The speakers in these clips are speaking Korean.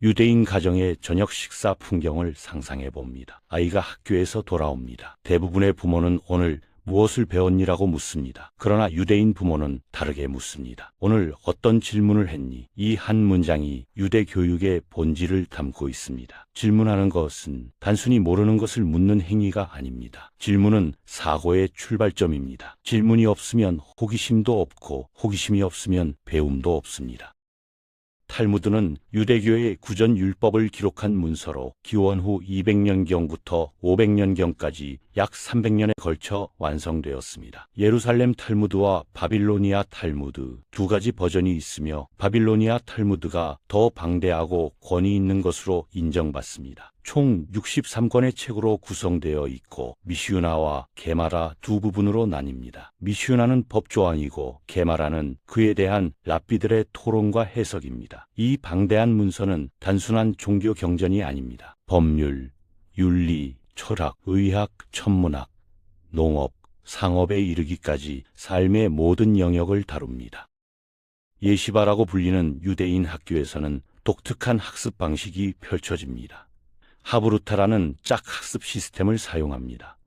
유대인 가정의 저녁 식사 풍경을 상상해 봅니다. 아이가 학교에서 돌아옵니다. 대부분의 부모는 오늘 무엇을 배웠니라고 묻습니다. 그러나 유대인 부모는 다르게 묻습니다. 오늘 어떤 질문을 했니? 이 한 문장이 유대 교육의 본질을 담고 있습니다. 질문하는 것은 단순히 모르는 것을 묻는 행위가 아닙니다. 질문은 사고의 출발점입니다. 질문이 없으면 호기심도 없고 호기심이 없으면 배움도 없습니다. 탈무드는 유대교의 구전 율법을 기록한 문서로 기원 후 200년경부터 500년경까지 약 300년에 걸쳐 완성되었습니다. 예루살렘 탈무드와 바빌로니아 탈무드 두 가지 버전이 있으며 바빌로니아 탈무드가 더 방대하고 권위 있는 것으로 인정받습니다. 총 63권의 책으로 구성되어 있고 미슈나와 게마라 두 부분으로 나뉩니다. 미슈나는 법조항이고 게마라는 그에 대한 랍비들의 토론과 해석입니다. 이 방대한 문서는 단순한 종교 경전이 아닙니다. 법률, 윤리, 철학, 의학, 천문학, 농업, 상업에 이르기까지 삶의 모든 영역을 다룹니다. 예시바라고 불리는 유대인 학교에서는 독특한 학습 방식이 펼쳐집니다. 하브루타라는 짝 학습 시스템을 사용합니다.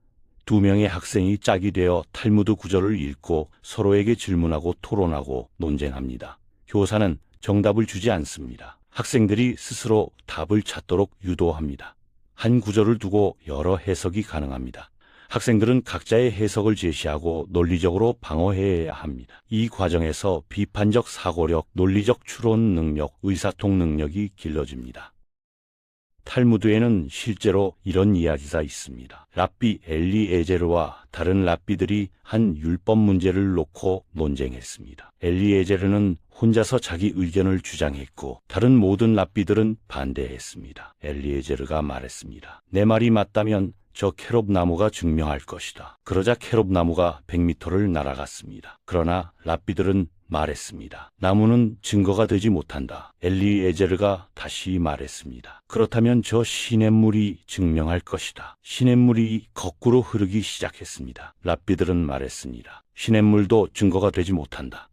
두 명의 학생이 짝이 되어 탈무드 구절을 읽고 서로에게 질문하고 토론하고 논쟁합니다. 교사는 정답을 주지 않습니다. 학생들이 스스로 답을 찾도록 유도합니다. 한 구절을 두고 여러 해석이 가능합니다. 학생들은 각자의 해석을 제시하고 논리적으로 방어해야 합니다. 이 과정에서 비판적 사고력, 논리적 추론 능력, 의사통 능력이 길러집니다. 탈무드에는 실제로 이런 이야기가 있습니다. 랍비 엘리에제르와 다른 랍비들이 한 율법 문제를 놓고 논쟁했습니다. 엘리에제르는 혼자서 자기 의견을 주장했고 다른 모든 랍비들은 반대했습니다. 엘리에제르가 말했습니다. 내 말이 맞다면 저 캐롭 나무가 증명할 것이다. 그러자 캐롭 나무가 100m를 날아갔습니다. 그러나 랍비들은 말했습니다. 나무는 증거가 되지 못한다. 엘리에제르가 다시 말했습니다. 그렇다면 저 시냇물이 증명할 것이다. 시냇물이 거꾸로 흐르기 시작했습니다. 랍비들은 말했습니다. 시냇물도 증거가 되지 못한다.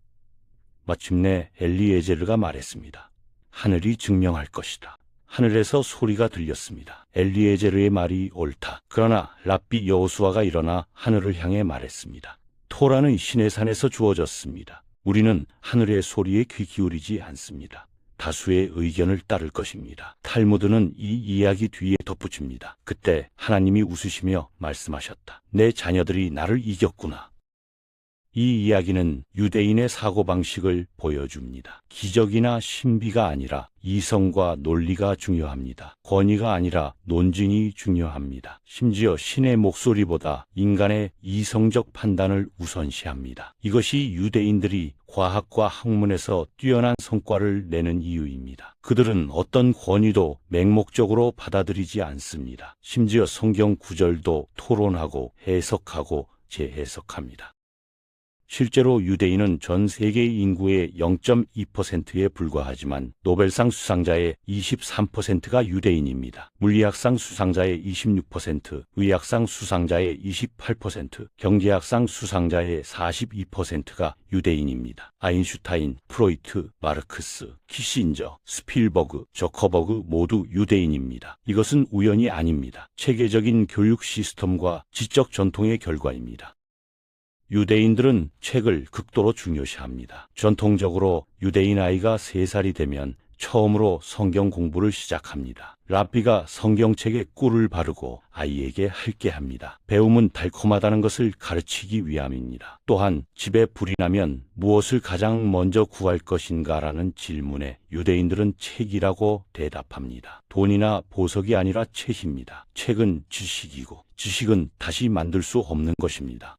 마침내 엘리에제르가 말했습니다. 하늘이 증명할 것이다. 하늘에서 소리가 들렸습니다. 엘리에제르의 말이 옳다. 그러나 랍비 여호수아가 일어나 하늘을 향해 말했습니다. 토라는 시내산에서 주어졌습니다. 우리는 하늘의 소리에 귀 기울이지 않습니다. 다수의 의견을 따를 것입니다. 탈무드는 이 이야기 뒤에 덧붙입니다. 그때 하나님이 웃으시며 말씀하셨다. 내 자녀들이 나를 이겼구나. 이 이야기는 유대인의 사고방식을 보여줍니다. 기적이나 신비가 아니라 이성과 논리가 중요합니다. 권위가 아니라 논증이 중요합니다. 심지어 신의 목소리보다 인간의 이성적 판단을 우선시합니다. 이것이 유대인들이 과학과 학문에서 뛰어난 성과를 내는 이유입니다. 그들은 어떤 권위도 맹목적으로 받아들이지 않습니다. 심지어 성경 구절도 토론하고 해석하고 재해석합니다. 실제로 유대인은 전 세계 인구의 0.2%에 불과하지만 노벨상 수상자의 23%가 유대인입니다. 물리학상 수상자의 26%, 의학상 수상자의 28%, 경제학상 수상자의 42%가 유대인입니다. 아인슈타인, 프로이트, 마르크스, 키신저, 스필버그, 저커버그 모두 유대인입니다. 이것은 우연이 아닙니다. 체계적인 교육 시스템과 지적 전통의 결과입니다. 유대인들은 책을 극도로 중요시합니다. 전통적으로 유대인 아이가 3살이 되면 처음으로 성경 공부를 시작합니다. 랍비가 성경책에 꿀을 바르고 아이에게 할게 합니다. 배움은 달콤하다는 것을 가르치기 위함입니다. 또한 집에 불이 나면 무엇을 가장 먼저 구할 것인가라는 질문에 유대인들은 책이라고 대답합니다. 돈이나 보석이 아니라 책입니다. 책은 지식이고 지식은 다시 만들 수 없는 것입니다.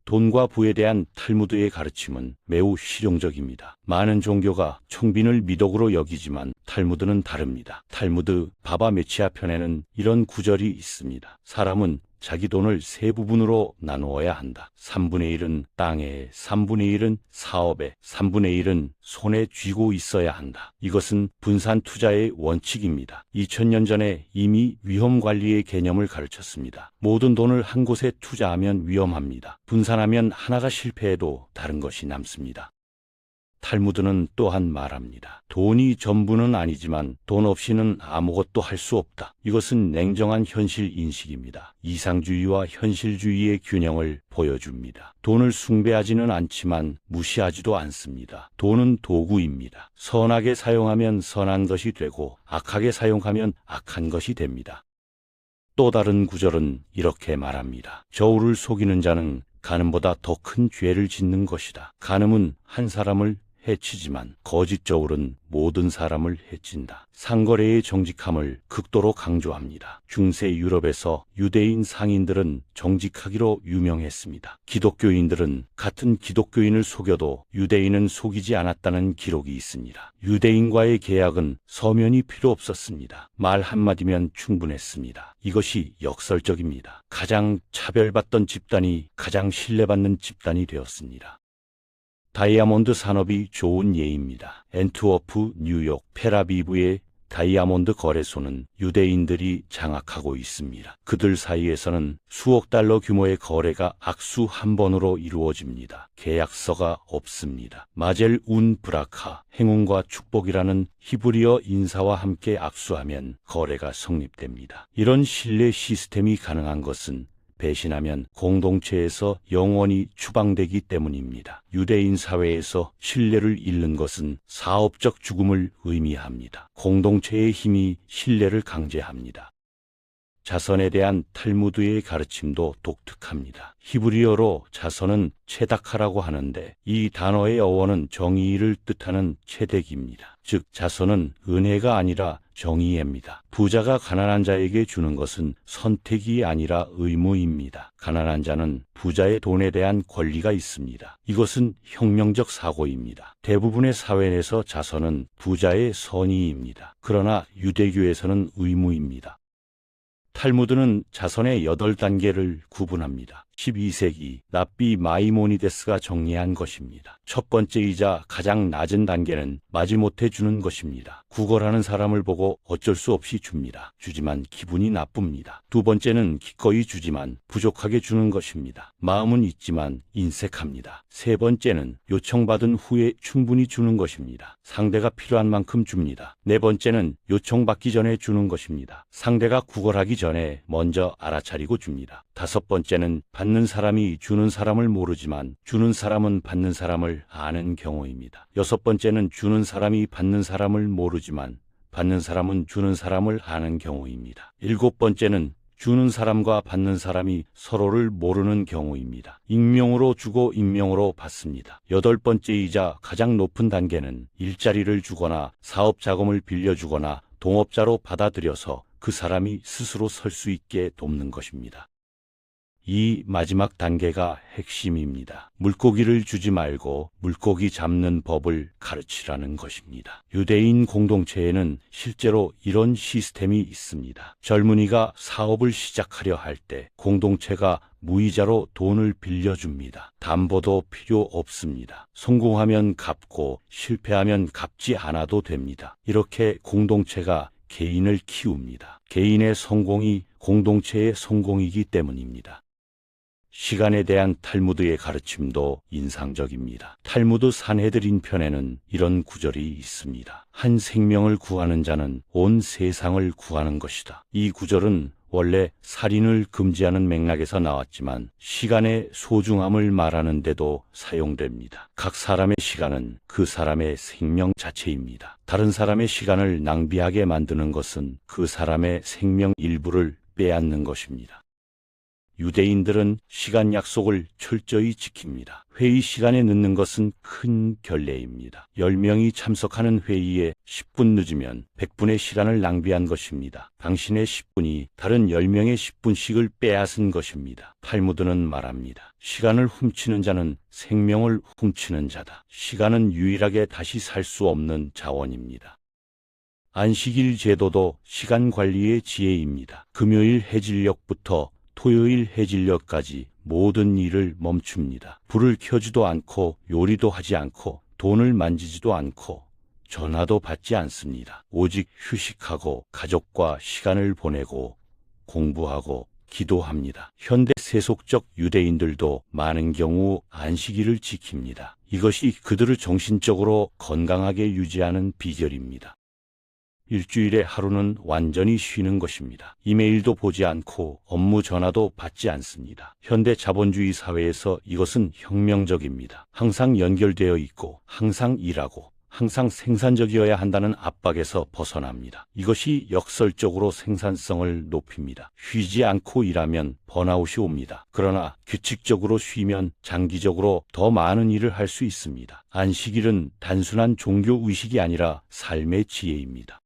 돈과 부에 대한 탈무드의 가르침은 매우 실용적입니다. 많은 종교가 청빈을 미덕으로 여기지만 탈무드는 다릅니다. 탈무드 바바 메치아 편에는 이런 구절이 있습니다. 사람은 자기 돈을 3부분으로 나누어야 한다. 3분의 1은 땅에, 3분의 1은 사업에, 3분의 1은 손에 쥐고 있어야 한다. 이것은 분산 투자의 원칙입니다. 2000년 전에 이미 위험 관리의 개념을 가르쳤습니다. 모든 돈을 한 곳에 투자하면 위험합니다. 분산하면 하나가 실패해도 다른 것이 남습니다. 탈무드는 또한 말합니다. 돈이 전부는 아니지만 돈 없이는 아무것도 할 수 없다. 이것은 냉정한 현실 인식입니다. 이상주의와 현실주의의 균형을 보여줍니다. 돈을 숭배하지는 않지만 무시하지도 않습니다. 돈은 도구입니다. 선하게 사용하면 선한 것이 되고 악하게 사용하면 악한 것이 됩니다. 또 다른 구절은 이렇게 말합니다. 저울을 속이는 자는 간음보다 더 큰 죄를 짓는 것이다. 간음은 한 사람을 해치지만 거짓 저울은 모든 사람을 해친다. 상거래의 정직함을 극도로 강조합니다. 중세 유럽에서 유대인 상인들은 정직하기로 유명했습니다. 기독교인들은 같은 기독교인을 속여도 유대인은 속이지 않았다는 기록이 있습니다. 유대인과의 계약은 서면이 필요 없었습니다. 말 한마디면 충분했습니다. 이것이 역설적입니다. 가장 차별받던 집단이 가장 신뢰받는 집단이 되었습니다. 다이아몬드 산업이 좋은 예입니다. 앤트워프, 뉴욕, 텔아비브의 다이아몬드 거래소는 유대인들이 장악하고 있습니다. 그들 사이에서는 수억 달러 규모의 거래가 악수 한 번으로 이루어집니다. 계약서가 없습니다. 마젤 운 브라카, 행운과 축복이라는 히브리어 인사와 함께 악수하면 거래가 성립됩니다. 이런 신뢰 시스템이 가능한 것은 배신하면 공동체에서 영원히 추방되기 때문입니다. 유대인 사회에서 신뢰를 잃는 것은 사업적 죽음을 의미합니다. 공동체의 힘이 신뢰를 강제합니다. 자선에 대한 탈무드의 가르침도 독특합니다. 히브리어로 자선은 체다카라고 하는데 이 단어의 어원은 정의를 뜻하는 체덱입니다. 즉 자선은 은혜가 아니라 정의입니다. 부자가 가난한 자에게 주는 것은 선택이 아니라 의무입니다. 가난한 자는 부자의 돈에 대한 권리가 있습니다. 이것은 혁명적 사고입니다. 대부분의 사회 내에서 자선은 부자의 선의입니다. 그러나 유대교에서는 의무입니다. 탈무드는 자선의 8단계를 구분합니다. 12세기 랍비 마이모니데스가 정리한 것입니다. 첫 번째이자 가장 낮은 단계는 마지못해 주는 것입니다. 구걸하는 사람을 보고 어쩔 수 없이 줍니다. 주지만 기분이 나쁩니다. 두 번째는 기꺼이 주지만 부족하게 주는 것입니다. 마음은 있지만 인색합니다. 세 번째는 요청받은 후에 충분히 주는 것입니다. 상대가 필요한 만큼 줍니다. 네 번째는 요청받기 전에 주는 것입니다. 상대가 구걸하기 전에 먼저 알아차리고 줍니다. 다섯 번째는 받는 사람이 주는 사람을 모르지만 주는 사람은 받는 사람을 아는 경우입니다. 여섯 번째는 주는 사람이 받는 사람을 모르지만 받는 사람은 주는 사람을 아는 경우입니다. 일곱 번째는 주는 사람과 받는 사람이 서로를 모르는 경우입니다. 익명으로 주고 익명으로 받습니다. 여덟 번째이자 가장 높은 단계는 일자리를 주거나 사업 자금을 빌려주거나 동업자로 받아들여서 그 사람이 스스로 설 수 있게 돕는 것입니다. 이 마지막 단계가 핵심입니다. 물고기를 주지 말고 물고기 잡는 법을 가르치라는 것입니다. 유대인 공동체에는 실제로 이런 시스템이 있습니다. 젊은이가 사업을 시작하려 할 때 공동체가 무이자로 돈을 빌려줍니다. 담보도 필요 없습니다. 성공하면 갚고 실패하면 갚지 않아도 됩니다. 이렇게 공동체가 개인을 키웁니다. 개인의 성공이 공동체의 성공이기 때문입니다. 시간에 대한 탈무드의 가르침도 인상적입니다. 탈무드 산헤드린 편에는 이런 구절이 있습니다. 한 생명을 구하는 자는 온 세상을 구하는 것이다. 이 구절은 원래 살인을 금지하는 맥락에서 나왔지만 시간의 소중함을 말하는 데도 사용됩니다. 각 사람의 시간은 그 사람의 생명 자체입니다. 다른 사람의 시간을 낭비하게 만드는 것은 그 사람의 생명 일부를 빼앗는 것입니다. 유대인들은 시간 약속을 철저히 지킵니다. 회의 시간에 늦는 것은 큰 결례입니다. 10명이 참석하는 회의에 10분 늦으면 100분의 시간을 낭비한 것입니다. 당신의 10분이 다른 10명의 10분씩을 빼앗은 것입니다. 탈무드는 말합니다. 시간을 훔치는 자는 생명을 훔치는 자다. 시간은 유일하게 다시 살 수 없는 자원입니다. 안식일 제도도 시간 관리의 지혜입니다. 금요일 해질녘부터 토요일 해질녘까지 모든 일을 멈춥니다. 불을 켜지도 않고 요리도 하지 않고 돈을 만지지도 않고 전화도 받지 않습니다. 오직 휴식하고 가족과 시간을 보내고 공부하고 기도합니다. 현대 세속적 유대인들도 많은 경우 안식일을 지킵니다. 이것이 그들을 정신적으로 건강하게 유지하는 비결입니다. 일주일에 하루는 완전히 쉬는 것입니다. 이메일도 보지 않고 업무 전화도 받지 않습니다. 현대 자본주의 사회에서 이것은 혁명적입니다. 항상 연결되어 있고 항상 일하고 항상 생산적이어야 한다는 압박에서 벗어납니다. 이것이 역설적으로 생산성을 높입니다. 쉬지 않고 일하면 번아웃이 옵니다. 그러나 규칙적으로 쉬면 장기적으로 더 많은 일을 할 수 있습니다. 안식일은 단순한 종교 의식이 아니라 삶의 지혜입니다.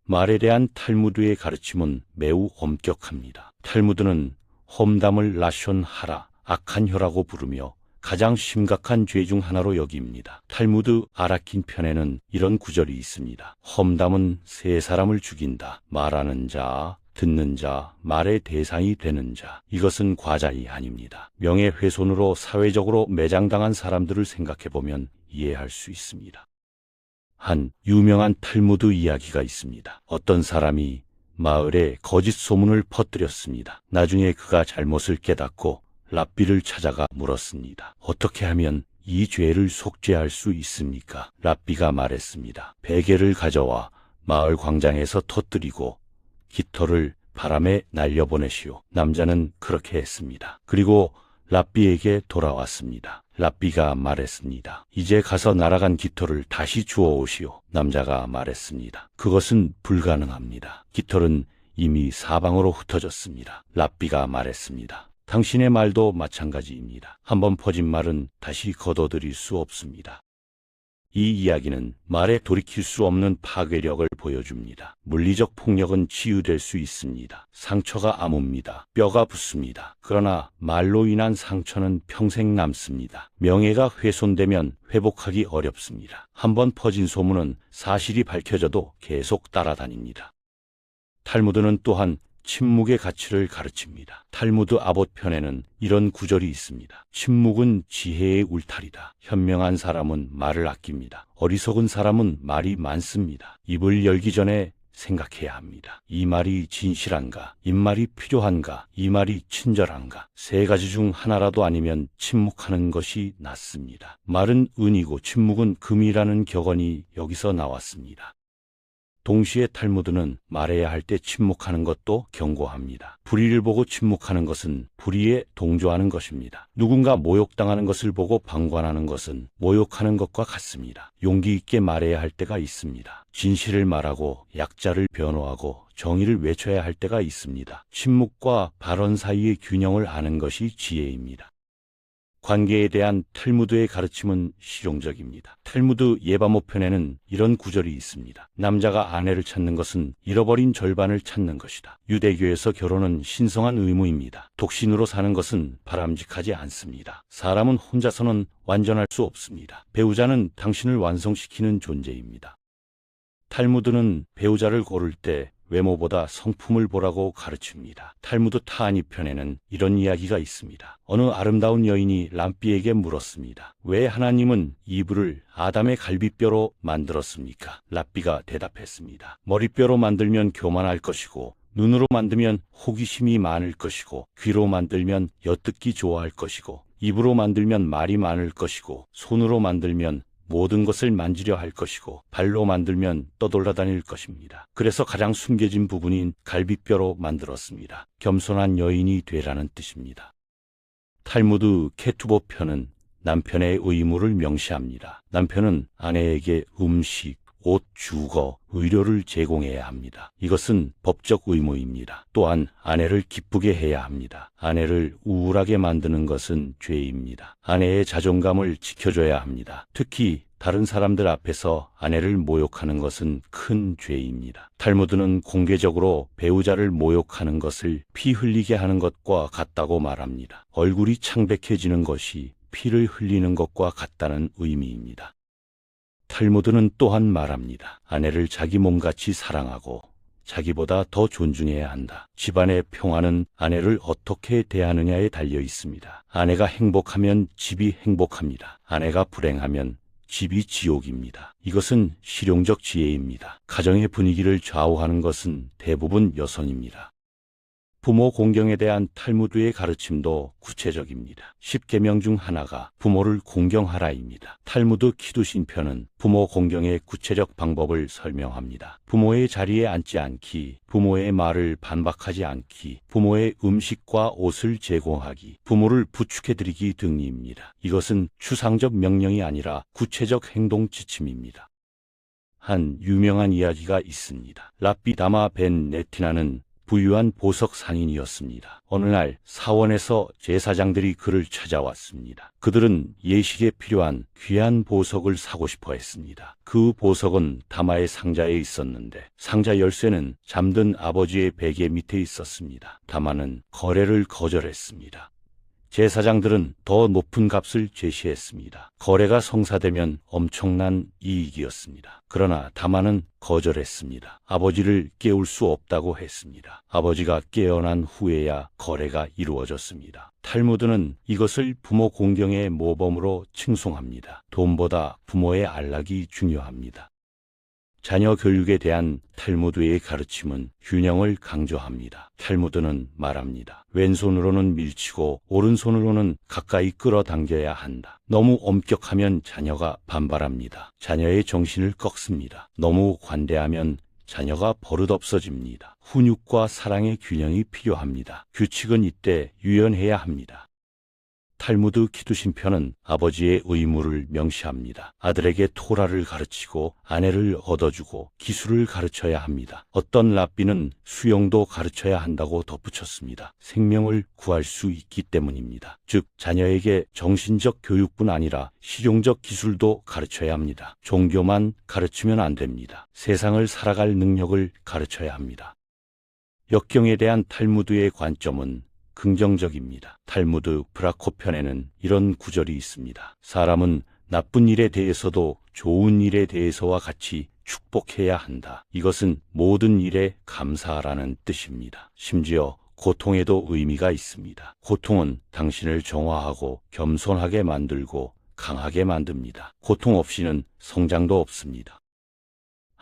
말에 대한 탈무드의 가르침은 매우 엄격합니다. 탈무드는 험담을 라숀하라, 악한 혀라고 부르며 가장 심각한 죄 중 하나로 여깁니다. 탈무드 아라킨 편에는 이런 구절이 있습니다. 험담은 세 사람을 죽인다. 말하는 자, 듣는 자, 말의 대상이 되는 자. 이것은 과장이 아닙니다. 명예훼손으로 사회적으로 매장당한 사람들을 생각해보면 이해할 수 있습니다. 한 유명한 탈무드 이야기가 있습니다. 어떤 사람이 마을에 거짓 소문을 퍼뜨렸습니다. 나중에 그가 잘못을 깨닫고 랍비를 찾아가 물었습니다. 어떻게 하면 이 죄를 속죄할 수 있습니까? 랍비가 말했습니다. 베개를 가져와 마을 광장에서 터뜨리고 깃털을 바람에 날려보내시오. 남자는 그렇게 했습니다. 그리고 랍비에게 돌아왔습니다. 랍비가 말했습니다. 이제 가서 날아간 깃털을 다시 주워오시오. 남자가 말했습니다. 그것은 불가능합니다. 깃털은 이미 사방으로 흩어졌습니다. 랍비가 말했습니다. 당신의 말도 마찬가지입니다. 한번 퍼진 말은 다시 걷어들일 수 없습니다. 이 이야기는 말에 돌이킬 수 없는 파괴력을 보여줍니다. 물리적 폭력은 치유될 수 있습니다. 상처가 아뭅니다. 뼈가 붓습니다. 그러나 말로 인한 상처는 평생 남습니다. 명예가 훼손되면 회복하기 어렵습니다. 한번 퍼진 소문은 사실이 밝혀져도 계속 따라다닙니다. 탈무드는 또한 침묵의 가치를 가르칩니다. 탈무드 아봇 편에는 이런 구절이 있습니다. 침묵은 지혜의 울타리다. 현명한 사람은 말을 아낍니다. 어리석은 사람은 말이 많습니다. 입을 열기 전에 생각해야 합니다. 이 말이 진실한가? 이 말이 필요한가? 이 말이 친절한가? 세 가지 중 하나라도 아니면 침묵하는 것이 낫습니다. 말은 은이고 침묵은 금이라는 격언이 여기서 나왔습니다. 동시에 탈무드는 말해야 할 때 침묵하는 것도 경고합니다. 불의를 보고 침묵하는 것은 불의에 동조하는 것입니다. 누군가 모욕당하는 것을 보고 방관하는 것은 모욕하는 것과 같습니다. 용기 있게 말해야 할 때가 있습니다. 진실을 말하고 약자를 변호하고 정의를 외쳐야 할 때가 있습니다. 침묵과 발언 사이의 균형을 아는 것이 지혜입니다. 관계에 대한 탈무드의 가르침은 실용적입니다. 탈무드 예바모 편에는 이런 구절이 있습니다. 남자가 아내를 찾는 것은 잃어버린 절반을 찾는 것이다. 유대교에서 결혼은 신성한 의무입니다. 독신으로 사는 것은 바람직하지 않습니다. 사람은 혼자서는 완전할 수 없습니다. 배우자는 당신을 완성시키는 존재입니다. 탈무드는 배우자를 고를 때 외모보다 성품을 보라고 가르칩니다. 탈무드 타아니 편에는 이런 이야기가 있습니다. 어느 아름다운 여인이 랍비에게 물었습니다. 왜 하나님은 이브를 아담의 갈비뼈로 만들었습니까? 랍비가 대답했습니다. 머리뼈로 만들면 교만할 것이고 눈으로 만들면 호기심이 많을 것이고 귀로 만들면 엿듣기 좋아할 것이고 입으로 만들면 말이 많을 것이고 손으로 만들면 모든 것을 만지려 할 것이고 발로 만들면 떠돌아다닐 것입니다. 그래서 가장 숨겨진 부분인 갈비뼈로 만들었습니다. 겸손한 여인이 되라는 뜻입니다. 탈무드 케투보 편은 남편의 의무를 명시합니다. 남편은 아내에게 음식, 옷, 주거, 의료를 제공해야 합니다. 이것은 법적 의무입니다. 또한 아내를 기쁘게 해야 합니다. 아내를 우울하게 만드는 것은 죄입니다. 아내의 자존감을 지켜줘야 합니다. 특히 다른 사람들 앞에서 아내를 모욕하는 것은 큰 죄입니다. 탈무드는 공개적으로 배우자를 모욕하는 것을 피 흘리게 하는 것과 같다고 말합니다. 얼굴이 창백해지는 것이 피를 흘리는 것과 같다는 의미입니다. 탈무드는 또한 말합니다. 아내를 자기 몸같이 사랑하고 자기보다 더 존중해야 한다. 집안의 평화는 아내를 어떻게 대하느냐에 달려 있습니다. 아내가 행복하면 집이 행복합니다. 아내가 불행하면 집이 지옥입니다. 이것은 실용적 지혜입니다. 가정의 분위기를 좌우하는 것은 대부분 여성입니다. 부모 공경에 대한 탈무드의 가르침도 구체적입니다. 10계명 중 하나가 부모를 공경하라입니다. 탈무드 키두신 편은 부모 공경의 구체적 방법을 설명합니다. 부모의 자리에 앉지 않기, 부모의 말을 반박하지 않기, 부모의 음식과 옷을 제공하기, 부모를 부축해드리기 등입니다. 이것은 추상적 명령이 아니라 구체적 행동 지침입니다. 한 유명한 이야기가 있습니다. 랍비 다마 벤 네티나는 부유한 보석 상인이었습니다. 어느 날 사원에서 제사장들이 그를 찾아왔습니다. 그들은 예식에 필요한 귀한 보석을 사고 싶어 했습니다. 그 보석은 다마의 상자에 있었는데 상자 열쇠는 잠든 아버지의 베개 밑에 있었습니다. 다마는 거래를 거절했습니다. 제사장들은 더 높은 값을 제시했습니다. 거래가 성사되면 엄청난 이익이었습니다. 그러나 다마는 거절했습니다. 아버지를 깨울 수 없다고 했습니다. 아버지가 깨어난 후에야 거래가 이루어졌습니다. 탈무드는 이것을 부모 공경의 모범으로 칭송합니다. 돈보다 부모의 안락이 중요합니다. 자녀 교육에 대한 탈무드의 가르침은 균형을 강조합니다. 탈무드는 말합니다. 왼손으로는 밀치고 오른손으로는 가까이 끌어당겨야 한다. 너무 엄격하면 자녀가 반발합니다. 자녀의 정신을 꺾습니다. 너무 관대하면 자녀가 버릇없어집니다. 훈육과 사랑의 균형이 필요합니다. 규칙은 이때 유연해야 합니다. 탈무드 키두신 편은 아버지의 의무를 명시합니다. 아들에게 토라를 가르치고 아내를 얻어주고 기술을 가르쳐야 합니다. 어떤 랍비는 수영도 가르쳐야 한다고 덧붙였습니다. 생명을 구할 수 있기 때문입니다. 즉 자녀에게 정신적 교육뿐 아니라 실용적 기술도 가르쳐야 합니다. 종교만 가르치면 안 됩니다. 세상을 살아갈 능력을 가르쳐야 합니다. 역경에 대한 탈무드의 관점은 긍정적입니다. 탈무드 브라코 편에는 이런 구절이 있습니다. 사람은 나쁜 일에 대해서도 좋은 일에 대해서와 같이 축복해야 한다. 이것은 모든 일에 감사하라는 뜻입니다. 심지어 고통에도 의미가 있습니다. 고통은 당신을 정화하고 겸손하게 만들고 강하게 만듭니다. 고통 없이는 성장도 없습니다.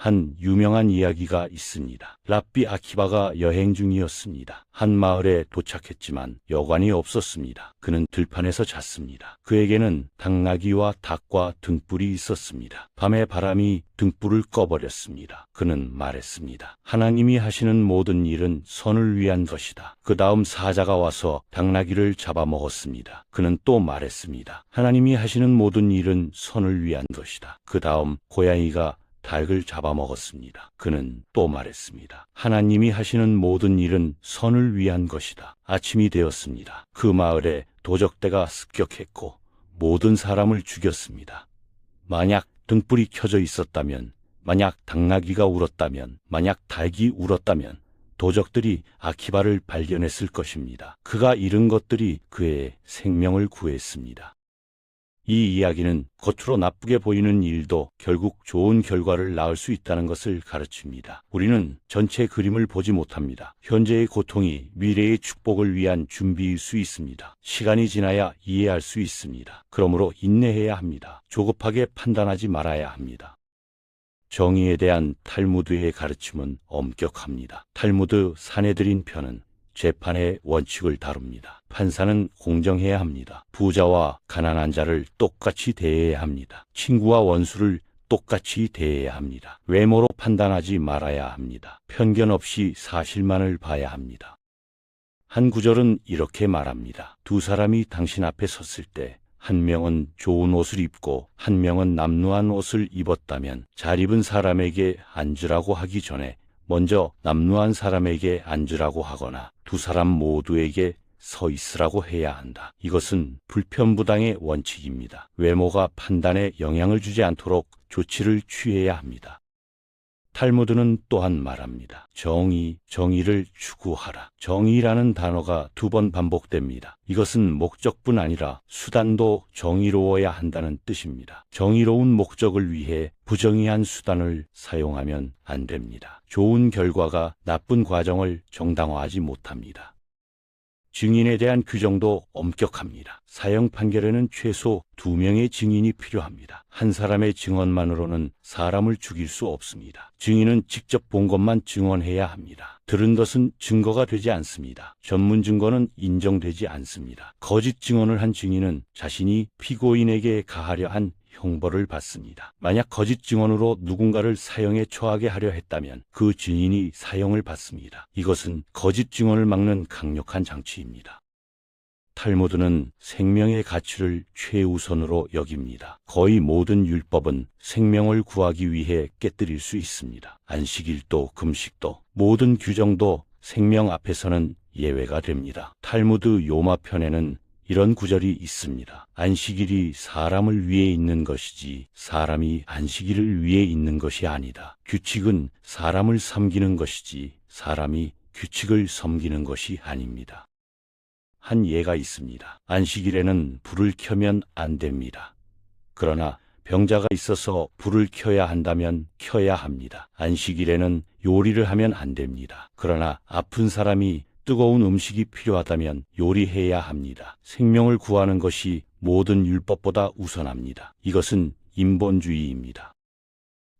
한 유명한 이야기가 있습니다. 랍비 아키바가 여행 중이었습니다. 한 마을에 도착했지만 여관이 없었습니다. 그는 들판에서 잤습니다. 그에게는 당나귀와 닭과 등불이 있었습니다. 밤에 바람이 등불을 꺼버렸습니다. 그는 말했습니다. 하나님이 하시는 모든 일은 선을 위한 것이다. 그 다음 사자가 와서 당나귀를 잡아먹었습니다. 그는 또 말했습니다. 하나님이 하시는 모든 일은 선을 위한 것이다. 그 다음 고양이가 닭을 잡아먹었습니다. 그는 또 말했습니다. 하나님이 하시는 모든 일은 선을 위한 것이다. 아침이 되었습니다. 그 마을에 도적대가 습격했고 모든 사람을 죽였습니다. 만약 등불이 켜져 있었다면, 만약 당나귀가 울었다면, 만약 닭이 울었다면 도적들이 아키바를 발견했을 것입니다. 그가 잃은 것들이 그의 생명을 구했습니다. 이 이야기는 겉으로 나쁘게 보이는 일도 결국 좋은 결과를 낳을 수 있다는 것을 가르칩니다. 우리는 전체 그림을 보지 못합니다. 현재의 고통이 미래의 축복을 위한 준비일 수 있습니다. 시간이 지나야 이해할 수 있습니다. 그러므로 인내해야 합니다. 조급하게 판단하지 말아야 합니다. 정의에 대한 탈무드의 가르침은 엄격합니다. 탈무드 사내들인 편은 재판의 원칙을 다룹니다. 판사는 공정해야 합니다. 부자와 가난한 자를 똑같이 대해야 합니다. 친구와 원수를 똑같이 대해야 합니다. 외모로 판단하지 말아야 합니다. 편견 없이 사실만을 봐야 합니다. 한 구절은 이렇게 말합니다. 두 사람이 당신 앞에 섰을 때 한 명은 좋은 옷을 입고 한 명은 남루한 옷을 입었다면 잘 입은 사람에게 앉으라고 하기 전에 먼저 남루한 사람에게 앉으라고 하거나 두 사람 모두에게 서 있으라고 해야 한다. 이것은 불편부당의 원칙입니다. 외모가 판단에 영향을 주지 않도록 조치를 취해야 합니다. 탈무드는 또한 말합니다. 정의를 추구하라. 정의라는 단어가 2번 반복됩니다. 이것은 목적뿐 아니라 수단도 정의로워야 한다는 뜻입니다. 정의로운 목적을 위해 부정의한 수단을 사용하면 안 됩니다. 좋은 결과가 나쁜 과정을 정당화하지 못합니다. 증인에 대한 규정도 엄격합니다. 사형 판결에는 최소 2명의 증인이 필요합니다. 한 사람의 증언만으로는 사람을 죽일 수 없습니다. 증인은 직접 본 것만 증언해야 합니다. 들은 것은 증거가 되지 않습니다. 전문 증거는 인정되지 않습니다. 거짓 증언을 한 증인은 자신이 피고인에게 가하려 한 형벌을 받습니다. 만약 거짓 증언으로 누군가를 사형에 처하게 하려 했다면 그 증인이 사형을 받습니다. 이것은 거짓 증언을 막는 강력한 장치입니다. 탈무드는 생명의 가치를 최우선으로 여깁니다. 거의 모든 율법은 생명을 구하기 위해 깨뜨릴 수 있습니다. 안식일도 금식도 모든 규정도 생명 앞에서는 예외가 됩니다. 탈무드 요마편에는 이런 구절이 있습니다. 안식일이 사람을 위해 있는 것이지 사람이 안식일을 위해 있는 것이 아니다. 규칙은 사람을 섬기는 것이지 사람이 규칙을 섬기는 것이 아닙니다. 한 예가 있습니다. 안식일에는 불을 켜면 안 됩니다. 그러나 병자가 있어서 불을 켜야 한다면 켜야 합니다. 안식일에는 요리를 하면 안 됩니다. 그러나 아픈 사람이 뜨거운 음식이 필요하다면 요리해야 합니다. 생명을 구하는 것이 모든 율법보다 우선합니다. 이것은 인본주의입니다.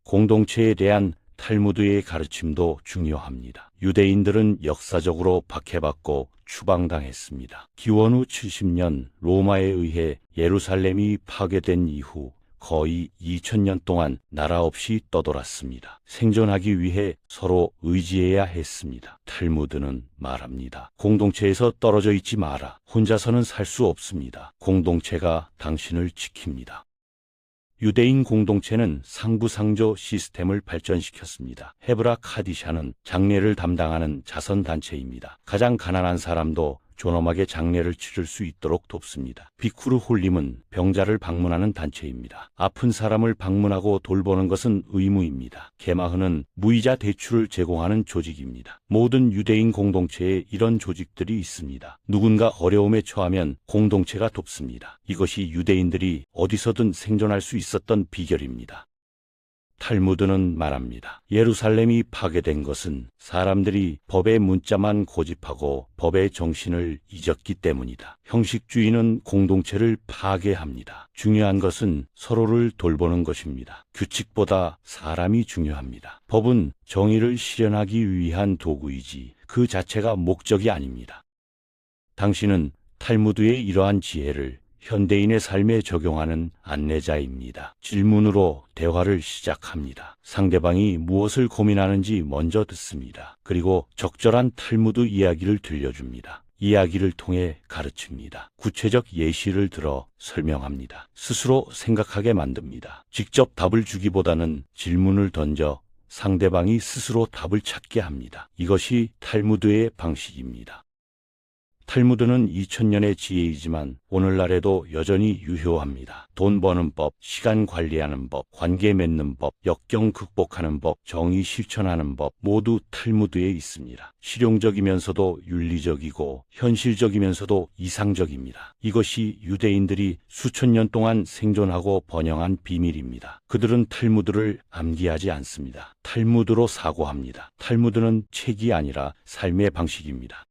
공동체에 대한 탈무드의 가르침도 중요합니다. 유대인들은 역사적으로 박해받고 추방당했습니다. 기원 후 70년 로마에 의해 예루살렘이 파괴된 이후 거의 2000년 동안 나라 없이 떠돌았습니다. 생존하기 위해 서로 의지해야 했습니다. 탈무드는 말합니다. 공동체에서 떨어져 있지 마라. 혼자서는 살 수 없습니다. 공동체가 당신을 지킵니다. 유대인 공동체는 상부상조 시스템을 발전시켰습니다. 헤브라 카디샤는 장례를 담당하는 자선단체입니다. 가장 가난한 사람도 존엄하게 장례를 치를 수 있도록 돕습니다. 비쿠르 홀림은 병자를 방문하는 단체입니다. 아픈 사람을 방문하고 돌보는 것은 의무입니다. 게마흐는 무이자 대출을 제공하는 조직입니다. 모든 유대인 공동체에 이런 조직들이 있습니다. 누군가 어려움에 처하면 공동체가 돕습니다. 이것이 유대인들이 어디서든 생존할 수 있었던 비결입니다. 탈무드는 말합니다. 예루살렘이 파괴된 것은 사람들이 법의 문자만 고집하고 법의 정신을 잊었기 때문이다. 형식주의는 공동체를 파괴합니다. 중요한 것은 서로를 돌보는 것입니다. 규칙보다 사람이 중요합니다. 법은 정의를 실현하기 위한 도구이지 그 자체가 목적이 아닙니다. 당신은 탈무드의 이러한 지혜를 현대인의 삶에 적용하는 안내자입니다. 질문으로 대화를 시작합니다. 상대방이 무엇을 고민하는지 먼저 듣습니다. 그리고 적절한 탈무드 이야기를 들려줍니다. 이야기를 통해 가르칩니다. 구체적 예시를 들어 설명합니다. 스스로 생각하게 만듭니다. 직접 답을 주기보다는 질문을 던져 상대방이 스스로 답을 찾게 합니다. 이것이 탈무드의 방식입니다. 탈무드는 2000년의 지혜이지만 오늘날에도 여전히 유효합니다. 돈 버는 법, 시간 관리하는 법, 관계 맺는 법, 역경 극복하는 법, 정의 실천하는 법 모두 탈무드에 있습니다. 실용적이면서도 윤리적이고 현실적이면서도 이상적입니다. 이것이 유대인들이 수천 년 동안 생존하고 번영한 비밀입니다. 그들은 탈무드를 암기하지 않습니다. 탈무드로 사고합니다. 탈무드는 책이 아니라 삶의 방식입니다.